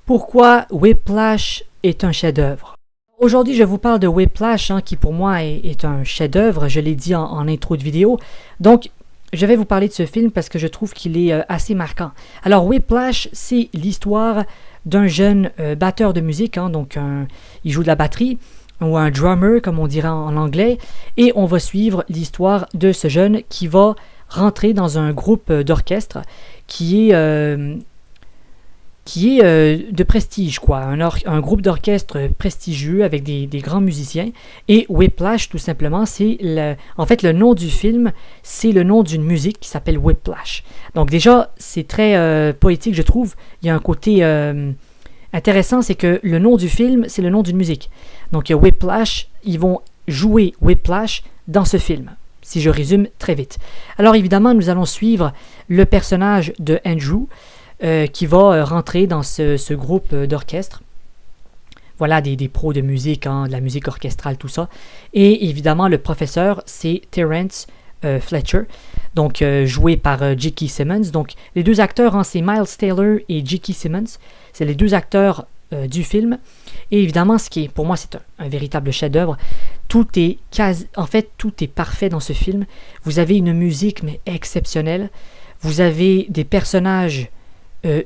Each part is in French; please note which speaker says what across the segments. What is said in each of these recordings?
Speaker 1: Pourquoi Whiplash est un chef-d'œuvre? Aujourd'hui, je vous parle de Whiplash, qui pour moi est un chef-d'œuvre, je l'ai dit en intro de vidéo. Donc, je vais vous parler de ce film parce que je trouve qu'il est assez marquant. Alors, Whiplash, c'est l'histoire d'un jeune batteur de musique, il joue de la batterie, ou un drummer, comme on dirait en anglais, et on va suivre l'histoire de ce jeune qui va rentrer dans un groupe d'orchestre qui est de prestige, quoi. Un groupe d'orchestre prestigieux avec des grands musiciens. Et Whiplash, tout simplement, le nom du film, c'est le nom d'une musique qui s'appelle Whiplash. Donc déjà, c'est très poétique, je trouve. Il y a un côté intéressant, c'est que le nom du film, c'est le nom d'une musique. Donc Whiplash, ils vont jouer Whiplash dans ce film, si je résume très vite. Alors évidemment, nous allons suivre le personnage de Andrew, qui va rentrer dans ce groupe d'orchestre. Voilà, des pros de musique, de la musique orchestrale, tout ça. Et évidemment, le professeur, c'est Terrence Fletcher, donc joué par J.K. Simmons. Donc, les deux acteurs, c'est Miles Taylor et J.K. Simmons. C'est les deux acteurs du film. Et évidemment, pour moi, c'est un véritable chef-d'œuvre. Tout est parfait dans ce film. Vous avez une musique, mais exceptionnelle. Vous avez des personnages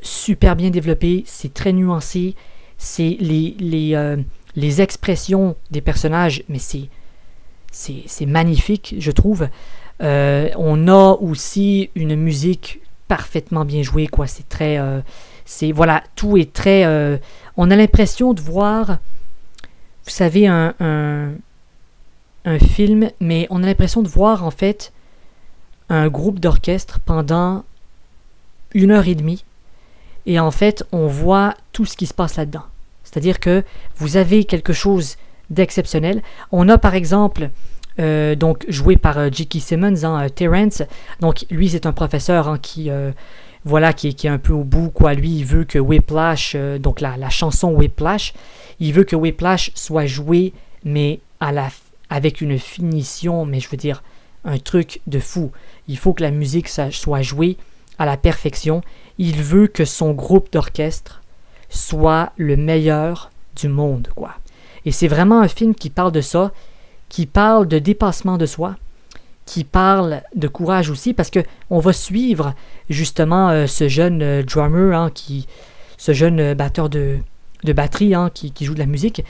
Speaker 1: super bien développé, c'est très nuancé, c'est les expressions des personnages, mais c'est magnifique, je trouve. On a aussi une musique parfaitement bien jouée, quoi. Tout est très. On a l'impression de voir, vous savez, un film, mais on a l'impression de voir en fait un groupe d'orchestre pendant 1h30. Et en fait, on voit tout ce qui se passe là-dedans. C'est-à-dire que vous avez quelque chose d'exceptionnel. On a par exemple, joué par J.K. Simmons, Terrence. Donc lui, c'est un professeur qui est un peu au bout, quoi. Lui, il veut que Whiplash, la chanson Whiplash, il veut que Whiplash soit joué, mais avec une finition, mais je veux dire, un truc de fou. Il faut que la musique soit jouée à la perfection. Il veut que son groupe d'orchestre soit le meilleur du monde, quoi. Et c'est vraiment un film qui parle de ça, qui parle de dépassement de soi, qui parle de courage aussi, parce que on va suivre justement ce jeune drummer, ce jeune batteur de batterie, qui joue de la musique,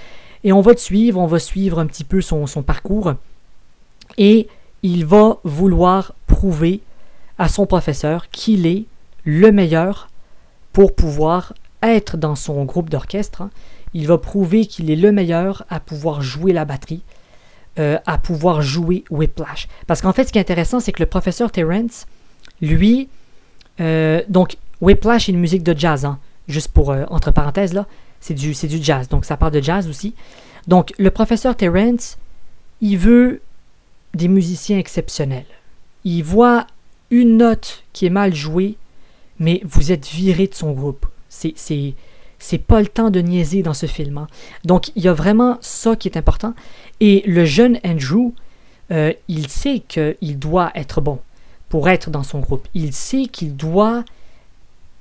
Speaker 1: et on va suivre un petit peu son parcours, et il va vouloir prouver à son professeur qu'il est le meilleur pour pouvoir être dans son groupe d'orchestre. Il va prouver qu'il est le meilleur à pouvoir jouer la batterie, à pouvoir jouer Whiplash. Parce qu'en fait, ce qui est intéressant, c'est que le professeur Terrence, lui, donc Whiplash est une musique de jazz, juste pour, entre parenthèses, là, c'est du jazz, donc ça parle de jazz aussi. Donc, le professeur Terrence, il veut des musiciens exceptionnels. Il voit une note qui est mal jouée, mais vous êtes viré de son groupe. C'est pas le temps de niaiser dans ce film. Donc, il y a vraiment ça qui est important. Et le jeune Andrew, il sait qu'il doit être bon pour être dans son groupe. Il sait qu'il doit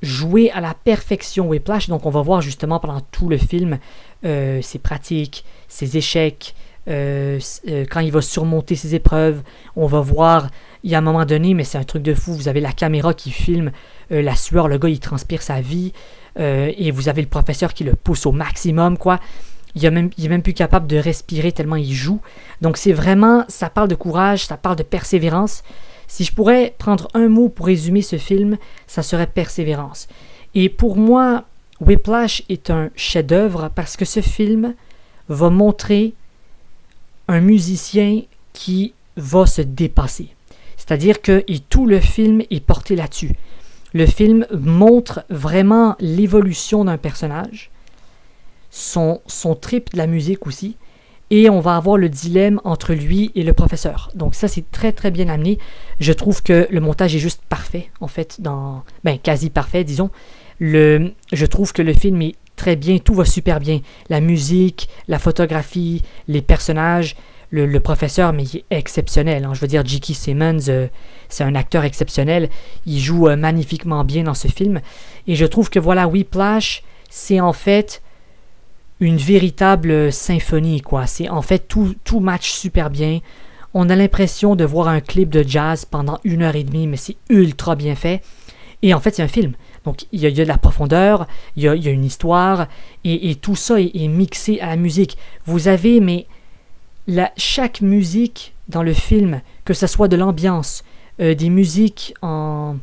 Speaker 1: jouer à la perfection Whiplash. Donc, on va voir justement pendant tout le film ses pratiques, ses échecs, quand il va surmonter ses épreuves. On va voir, il y a un moment donné, mais c'est un truc de fou, vous avez la caméra qui filme la sueur, le gars il transpire sa vie, et vous avez le professeur qui le pousse au maximum, quoi. Il est même plus capable de respirer tellement il joue. Donc c'est vraiment, ça parle de courage, ça parle de persévérance. Si je pourrais prendre un mot pour résumer ce film, ça serait persévérance. Et pour moi, Whiplash est un chef-d'œuvre parce que ce film va montrer un musicien qui va se dépasser. C'est-à-dire que tout le film est porté là-dessus. Le film montre vraiment l'évolution d'un personnage, son trip de la musique aussi, et on va avoir le dilemme entre lui et le professeur. Donc ça, c'est très très bien amené. Je trouve que le montage est juste parfait, en fait, quasi parfait, disons. Je trouve que le film est très bien, tout va super bien. La musique, la photographie, les personnages, le professeur, mais il est exceptionnel. Je veux dire, J.K. Simmons, c'est un acteur exceptionnel. Il joue magnifiquement bien dans ce film. Et je trouve que voilà, Whiplash, c'est en fait une véritable symphonie, quoi. C'est en fait tout match super bien. On a l'impression de voir un clip de jazz pendant 1h30, mais c'est ultra bien fait. Et en fait, c'est un film. Donc, il y a de la profondeur, il y a une histoire, et tout ça est mixé à la musique. Vous avez, mais chaque musique dans le film, que ce soit de l'ambiance, des musiques en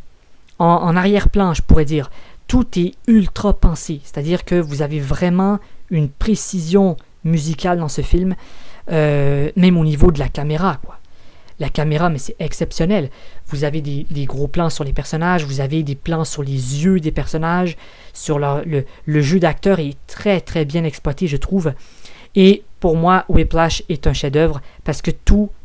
Speaker 1: arrière-plan, je pourrais dire, tout est ultra pensé. C'est-à-dire que vous avez vraiment une précision musicale dans ce film, même au niveau de la caméra, quoi. La caméra, mais c'est exceptionnel. Vous avez des gros plans sur les personnages, vous avez des plans sur les yeux des personnages, sur le jeu d'acteur est très très bien exploité, je trouve. Et pour moi, Whiplash est un chef-d'œuvre parce que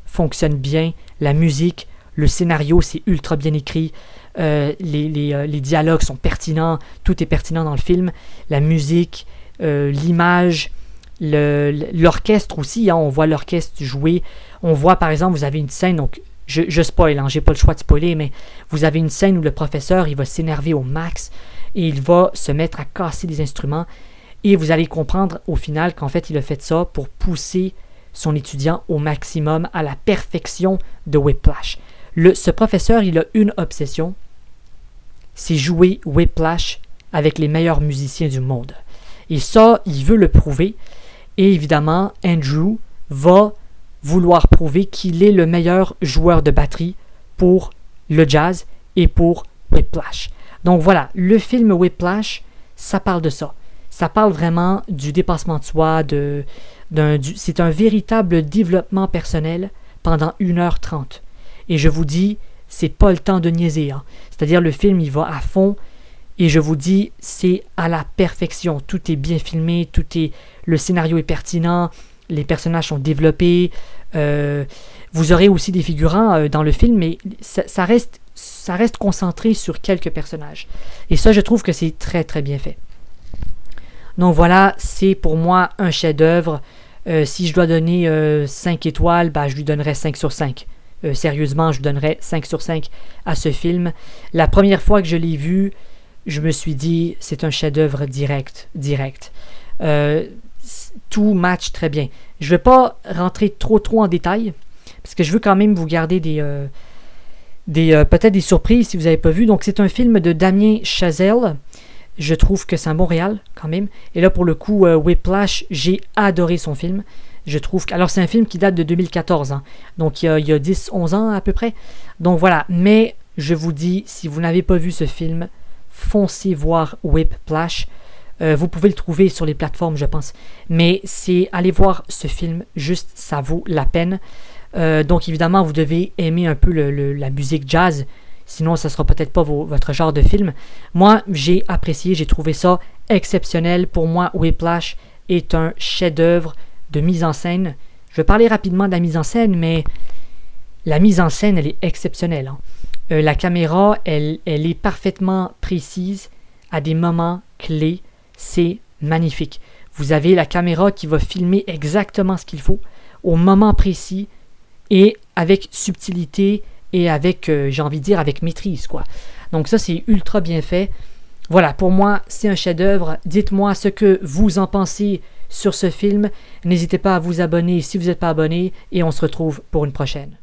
Speaker 1: fonctionne bien. La musique, le scénario, c'est ultra bien écrit. Les dialogues sont pertinents. Tout est pertinent dans le film. La musique, l'image, l'orchestre aussi. On voit l'orchestre jouer. On voit, par exemple, vous avez une scène, donc je spoil, j'ai pas le choix de spoiler, mais vous avez une scène où le professeur, il va s'énerver au max et il va se mettre à casser des instruments. Et vous allez comprendre au final qu'en fait, il a fait ça pour pousser son étudiant au maximum, à la perfection de Whiplash. Ce professeur, il a une obsession, c'est jouer Whiplash avec les meilleurs musiciens du monde. Et ça, il veut le prouver. Et évidemment, Andrew va vouloir prouver qu'il est le meilleur joueur de batterie pour le jazz et pour Whiplash. Donc voilà, le film Whiplash, ça parle de ça. Ça parle vraiment du dépassement de soi, c'est un véritable développement personnel pendant 1h30. Et je vous dis, c'est pas le temps de niaiser. C'est-à-dire, le film, il va à fond, et je vous dis, c'est à la perfection. Tout est bien filmé, le scénario est pertinent, les personnages sont développés. Vous aurez aussi des figurants dans le film, mais ça reste concentré sur quelques personnages. Et ça, je trouve que c'est très, très bien fait. Donc voilà, c'est pour moi un chef-d'œuvre. Si je dois donner 5 étoiles, je lui donnerais 5 sur 5. Sérieusement, je donnerais 5 sur 5 à ce film. La première fois que je l'ai vu, je me suis dit, c'est un chef-d'œuvre direct. Tout match très bien. Je ne vais pas rentrer trop en détail, parce que je veux quand même vous garder peut-être des surprises si vous n'avez pas vu. Donc c'est un film de Damien Chazelle. Je trouve que c'est un bon réal quand même. Et là pour le coup, Whiplash, j'ai adoré son film. Je trouve alors c'est un film qui date de 2014, donc il y a 10-11 ans à peu près. Donc voilà, mais je vous dis, si vous n'avez pas vu ce film, foncez voir Whiplash. Vous pouvez le trouver sur les plateformes, je pense. Mais allez voir ce film, juste ça vaut la peine. Donc évidemment, vous devez aimer un peu la musique jazz. Sinon, ça ne sera peut-être pas votre genre de film. Moi, j'ai apprécié, j'ai trouvé ça exceptionnel. Pour moi, Whiplash est un chef-d'œuvre de mise en scène. Je vais parler rapidement de la mise en scène, mais la mise en scène, elle est exceptionnelle. La caméra, elle est parfaitement précise à des moments clés. C'est magnifique. Vous avez la caméra qui va filmer exactement ce qu'il faut, au moment précis, et avec subtilité, et avec, j'ai envie de dire, avec maîtrise, quoi. Donc ça, c'est ultra bien fait. Voilà, pour moi, c'est un chef-d'œuvre. Dites-moi ce que vous en pensez sur ce film. N'hésitez pas à vous abonner si vous n'êtes pas abonné, et on se retrouve pour une prochaine.